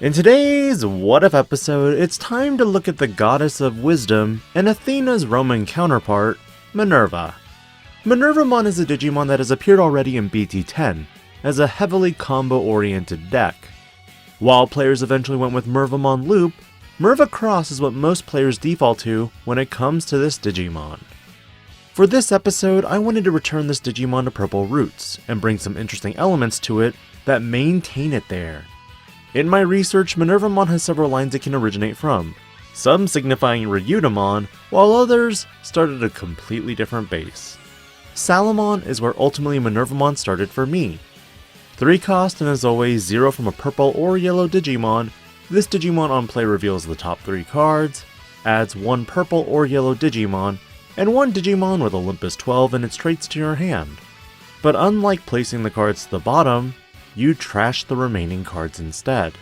In today's What If episode, it's time to look at the goddess of wisdom and Athena's Roman counterpart, Minerva. Minervamon is a Digimon that has appeared already in BT10 as a heavily combo-oriented deck. While players eventually went with Mervamon Loop, Merva Cross is what most players default to when it comes to this Digimon. For this episode, I wanted to return this Digimon to purple roots and bring some interesting elements to it that maintain it there. In my research, Minervamon has several lines it can originate from, some signifying Ryutamon, while others start at a completely different base. Salamon is where ultimately Minervamon started for me. 3 cost and as always 0 from a purple or yellow Digimon, this Digimon on play reveals the top 3 cards, adds 1 purple or yellow Digimon, and 1 Digimon with Olympos XII and its traits to your hand. But unlike placing the cards to the bottom, you trash the remaining cards instead.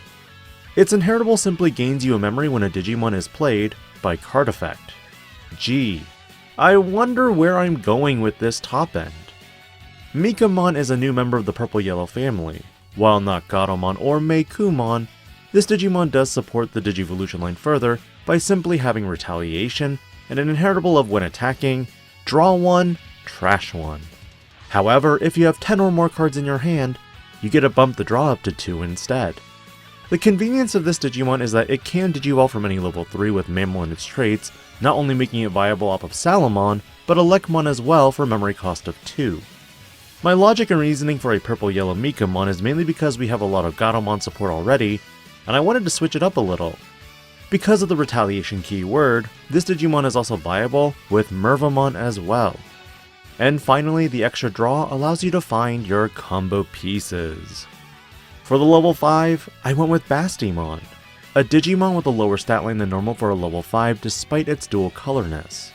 Its inheritable simply gains you a memory when a Digimon is played by card effect. Gee, I wonder where I'm going with this top end. Mikemon is a new member of the purple-yellow family. While not Gatomon or Meikumon, this Digimon does support the Digivolution line further by simply having retaliation and an inheritable of when attacking, draw 1, trash 1. However, if you have 10 or more cards in your hand, you get to bump the draw up to 2 instead. The convenience of this Digimon is that it can Digivolve from any level 3 with Mammal and its traits, not only making it viable off of Salamon, but Elecmon as well for memory cost of 2. My logic and reasoning for a purple-yellow Mikemon is mainly because we have a lot of Gatomon support already, and I wanted to switch it up a little. Because of the retaliation keyword, this Digimon is also viable with Mervamon as well. And finally, the extra draw allows you to find your combo pieces. For the level 5, I went with Bastemon, a Digimon with a lower stat line than normal for a level 5 despite its dual colorness.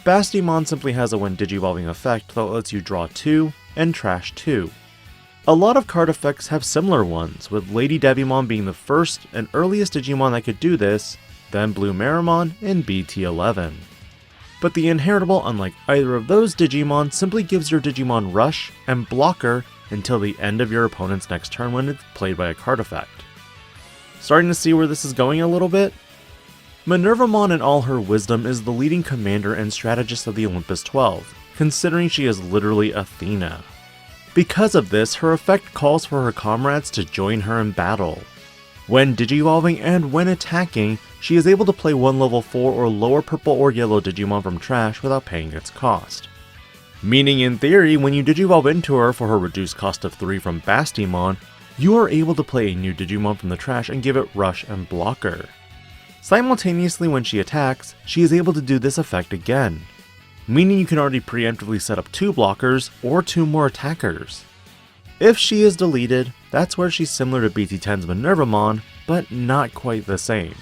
Bastemon simply has a when Digivolving effect that lets you draw 2 and trash 2. A lot of card effects have similar ones, with Lady Devimon being the first and earliest Digimon that could do this, then Blue Mervamon in BT11. But the inheritable, unlike either of those Digimon, simply gives your Digimon Rush and Blocker until the end of your opponent's next turn when it's played by a card effect. Starting to see where this is going a little bit? Minervamon in all her wisdom is the leading commander and strategist of the Olympos XII, considering she is literally Athena. Because of this, her effect calls for her comrades to join her in battle. When Digivolving and when attacking, she is able to play 1 level 4 or lower purple or yellow Digimon from trash without paying its cost. Meaning in theory, when you Digivolve into her for her reduced cost of 3 from Bastemon, you are able to play a new Digimon from the trash and give it Rush and Blocker. Simultaneously when she attacks, she is able to do this effect again, meaning you can already preemptively set up 2 blockers or 2 more attackers. If she is deleted, that's where she's similar to BT10's Minervamon, but not quite the same.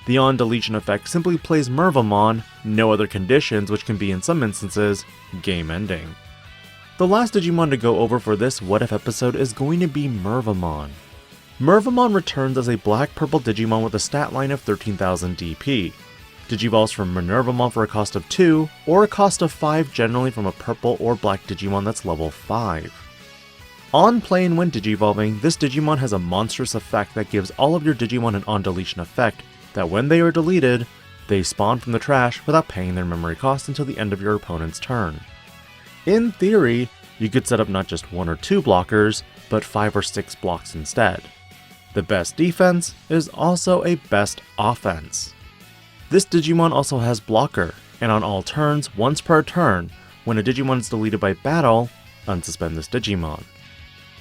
The on-deletion effect simply plays Mervamon, no other conditions, which can be in some instances, game-ending. The last Digimon to go over for this What If episode is going to be Mervamon. Mervamon returns as a black-purple Digimon with a stat line of 13,000 DP. Digivolves from Minervamon for a cost of 2, or a cost of 5 generally from a purple or black Digimon that's level 5. On play and when Digivolving, this Digimon has a monstrous effect that gives all of your Digimon an on-deletion effect that when they are deleted, they spawn from the trash without paying their memory cost until the end of your opponent's turn. In theory, you could set up not just 1 or 2 blockers, but 5 or 6 blocks instead. The best defense is also a best offense. This Digimon also has Blocker, and on all turns, once per turn, when a Digimon is deleted by battle, unsuspend this Digimon.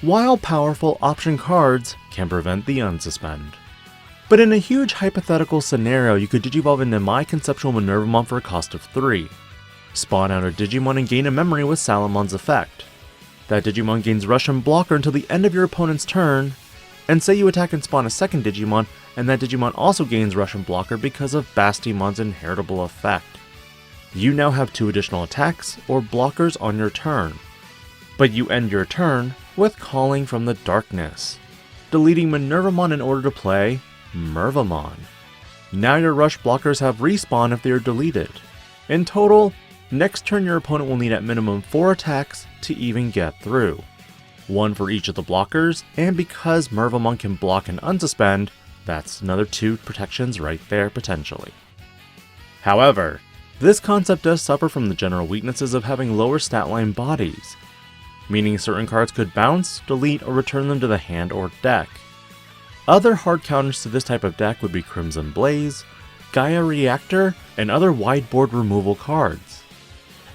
While powerful option cards can prevent the unsuspend. But in a huge hypothetical scenario, you could Digivolve into my conceptual Minervamon for a cost of 3. Spawn out a Digimon and gain a memory with Salamon's effect. That Digimon gains Rush and Blocker until the end of your opponent's turn, and say you attack and spawn a second Digimon, and that Digimon also gains Rush and Blocker because of Bastemon's inheritable effect. You now have 2 additional attacks or blockers on your turn. But you end your turn with Calling from the Darkness, deleting Minervamon in order to play Mervamon. Now your Rush blockers have respawn if they are deleted. In total, next turn your opponent will need at minimum 4 attacks to even get through. 1 for each of the blockers, and because Mervamon can block and unsuspend, That's another 2 protections right there potentially. However, this concept does suffer from the general weaknesses of having lower stat line bodies, meaning certain cards could bounce, delete, or return them to the hand or deck. Other hard counters to this type of deck would be Crimson Blaze, Gaia Reactor, and other wideboard removal cards.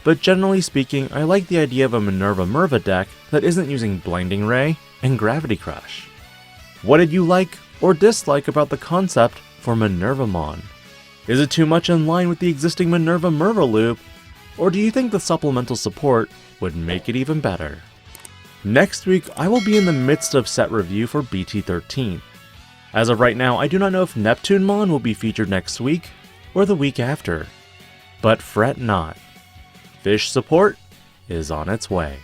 But generally speaking, I like the idea of a Minerva deck that isn't using Blinding Ray and Gravity Crush. What did you like or dislike about the concept for Minervamon? Is it too much in line with the existing Minerva loop, or do you think the supplemental support would make it even better? Next week, I will be in the midst of set review for BT13. As of right now, I do not know if Neptunemon will be featured next week or the week after. But fret not. Fish support is on its way.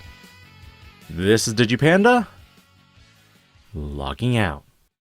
This is DigiPanda, logging out.